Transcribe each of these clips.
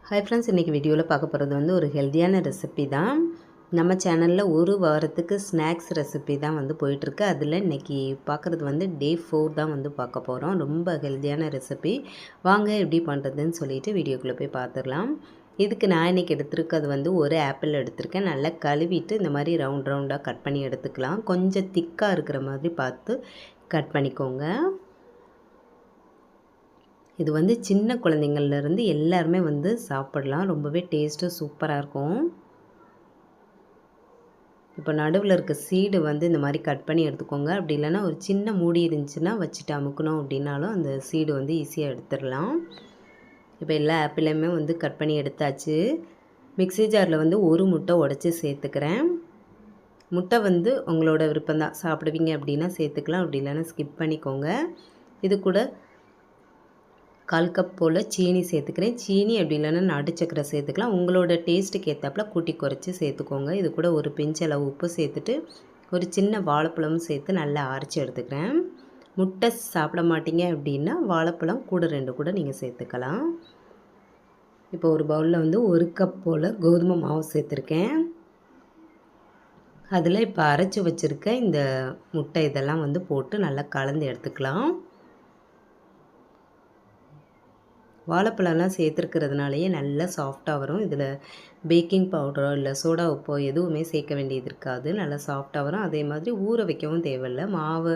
Hi friends, இன்றைக்கி வீடியோவில் பார்க்க போகிறது வந்து ஒரு ஹெல்த்தியான ரெசிபி தான். நம்ம சேனலில் ஒரு வாரத்துக்கு ஸ்நாக்ஸ் ரெசிபி தான் வந்து போயிட்டுருக்கு. அதில் இன்றைக்கி பார்க்குறது வந்து டே 4 தான் வந்து பார்க்க போகிறோம். ரொம்ப ஹெல்த்தியான ரெசிபி. வாங்க எப்படி பண்ணுறதுன்னு சொல்லிவிட்டு வீடியோக்குள்ளே போய் பார்த்துடலாம். இதுக்கு நான் இன்றைக்கி எடுத்துருக்கிறது வந்து ஒரு ஆப்பிள் எடுத்திருக்கேன். நல்லா கழுவிட்டு இந்த மாதிரி ரவுண்ட் ரவுண்டாக கட் பண்ணி எடுத்துக்கலாம். கொஞ்சம் திக்காக இருக்கிற மாதிரி பார்த்து கட் பண்ணிக்கோங்க. இது வந்து சின்ன குழந்தைங்கள்லேருந்து எல்லாருமே வந்து சாப்பிடலாம். ரொம்பவே டேஸ்ட்டு சூப்பராக இருக்கும். இப்போ நடுவில் இருக்க சீடு வந்து இந்த மாதிரி கட் பண்ணி எடுத்துக்கோங்க. அப்படி இல்லைன்னா ஒரு சின்ன மூடி இருந்துச்சுன்னா வச்சுட்டு அமுக்கணும் அப்படின்னாலும் அந்த சீடு வந்து ஈஸியாக எடுத்துடலாம். இப்போ எல்லா ஆப்பிளையுமே வந்து கட் பண்ணி எடுத்தாச்சு. மிக்ஸி ஜாரில் வந்து ஒரு முட்டை உடச்சி சேர்த்துக்கிறேன். முட்டை வந்து உங்களோட விருப்பம்தான். சாப்பிடுவீங்க அப்படின்னா சேர்த்துக்கலாம், அப்படி இல்லைன்னா ஸ்கிப் பண்ணிக்கோங்க. இது கூட 1/4 கப் போல் சீனி சேர்த்துக்கிறேன். சீனி அப்படி இல்லைன்னா நாட்டு சக்கரை சேர்த்துக்கலாம். உங்களோட டேஸ்ட்டுக்கு ஏற்றாப்புல கூட்டி குறைச்சி சேர்த்துக்கோங்க. இது கூட ஒரு பிஞ்ச் அளவு உப்பு சேர்த்துட்டு ஒரு சின்ன வாழைப்பழமும் சேர்த்து நல்லா அரைச்சி எடுத்துக்கிறேன். முட்டை சாப்பிட மாட்டீங்க அப்படின்னா வாழைப்பழம் கூட 2 கூட நீங்கள் சேர்த்துக்கலாம். இப்போ ஒரு பவுலில் வந்து 1 கப் போல் கோதுமை மாவு சேர்த்துருக்கேன். அதில் இப்போ அரைச்சி வச்சுருக்க இந்த முட்டை இதெல்லாம் வந்து போட்டு நல்லா கலந்து எடுத்துக்கலாம். வாழைப்பழம்லாம் சேர்த்துருக்கிறதுனாலேயே நல்லா சாஃப்டாக வரும். இதில் பேக்கிங் பவுடரோ இல்லை சோடா உப்போ எதுவுமே சேர்க்க வேண்டியது இருக்காது. நல்லா சாஃப்டாக வரும். அதே மாதிரி ஊற வைக்கவும் தேவையில்லை. மாவு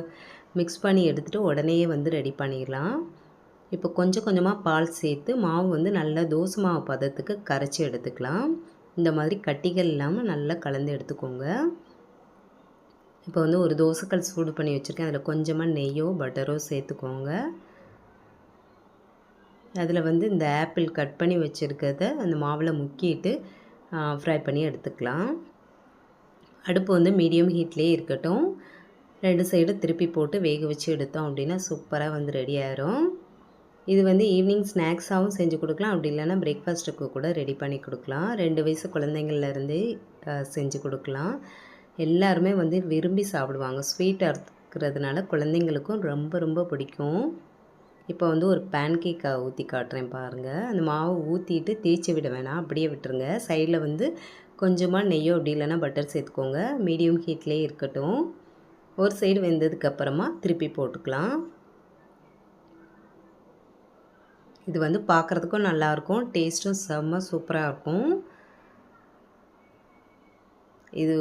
மிக்ஸ் பண்ணி எடுத்துகிட்டு உடனேயே வந்து ரெடி பண்ணிடலாம். இப்போ கொஞ்சம் கொஞ்சமாக பால் சேர்த்து மாவு வந்து நல்லா தோசை மாவு பதத்துக்கு கரைச்சி எடுத்துக்கலாம். இந்த மாதிரி கட்டிகள் இல்லாமல் நல்லா கலந்து எடுத்துக்கோங்க. இப்போ வந்து ஒரு தோசைக்கல் சூடு பண்ணி வச்சுருக்கேன். அதில் கொஞ்சமாக நெய்யோ பட்டரோ சேர்த்துக்கோங்க. அதில் வந்து இந்த ஆப்பிள் கட் பண்ணி வச்சுருக்கிறத அந்த மாவில் முக்கிட்டு ஃப்ரை பண்ணி எடுத்துக்கலாம். அடுப்பு வந்து மீடியம் ஹீட்லேயே இருக்கட்டும். 2 சைடு திருப்பி போட்டு வேக வச்சு எடுத்தோம் அப்படின்னா சூப்பராக வந்து ரெடி ஆயிரும். இது வந்து ஈவினிங் ஸ்நாக்ஸாகவும் செஞ்சு கொடுக்கலாம், அப்படி இல்லைன்னா பிரேக்ஃபாஸ்ட்டுக்கு கூட ரெடி பண்ணி கொடுக்கலாம். 2 வயசு குழந்தைங்கள்லேருந்தே செஞ்சு கொடுக்கலாம். எல்லாருமே வந்து விரும்பி சாப்பிடுவாங்க. ஸ்வீட்டாக இருக்கிறதுனால குழந்தைங்களுக்கும் ரொம்ப ரொம்ப பிடிக்கும். இப்போ வந்து ஒரு பேன் கேக்கை ஊற்றி காட்டுறேன் பாருங்கள். அந்த மாவு ஊற்றிட்டு தேய்ச்சி விட வேணாம், அப்படியே விட்டுருங்க. சைடில் வந்து கொஞ்சமாக நெய்யோ அப்படி இல்லைன்னா பட்டர் சேர்த்துக்கோங்க. மீடியம் ஹீட்லேயே இருக்கட்டும். ஒரு சைடு வெந்ததுக்கப்புறமா திருப்பி போட்டுக்கலாம். இது வந்து பார்க்குறதுக்கும் நல்லாயிருக்கும், டேஸ்ட்டும் செம்ம சூப்பராக இருக்கும். இது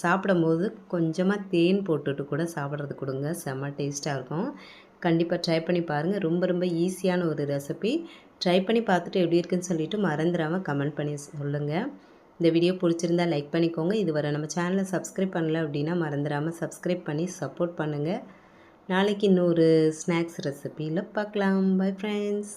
சாப்பிடும்போது கொஞ்சமாக தேன் போட்டுட்டு கூட சாப்பிட்றது கொடுங்க, செம்ம டேஸ்ட்டாக இருக்கும். கண்டிப்பாக ட்ரை பண்ணி பாருங்கள். ரொம்ப ரொம்ப ஈஸியான ஒரு ரெசிபி. ட்ரை பண்ணி பார்த்துட்டு எப்படி இருக்குன்னு சொல்லிவிட்டு மறந்துடாமல் கமெண்ட் பண்ணி சொல்லுங்கள். இந்த வீடியோ பிடிச்சிருந்தால் லைக் பண்ணிக்கோங்க. இதுவரை நம்ம சேனலை சப்ஸ்கிரைப் பண்ணல அப்படின்னா மறந்துடாமல் சப்ஸ்கிரைப் பண்ணி சப்போர்ட் பண்ணுங்கள். நாளைக்கு இன்னொரு ஸ்நாக்ஸ் ரெசிபியில் பார்க்கலாம். Bye friends.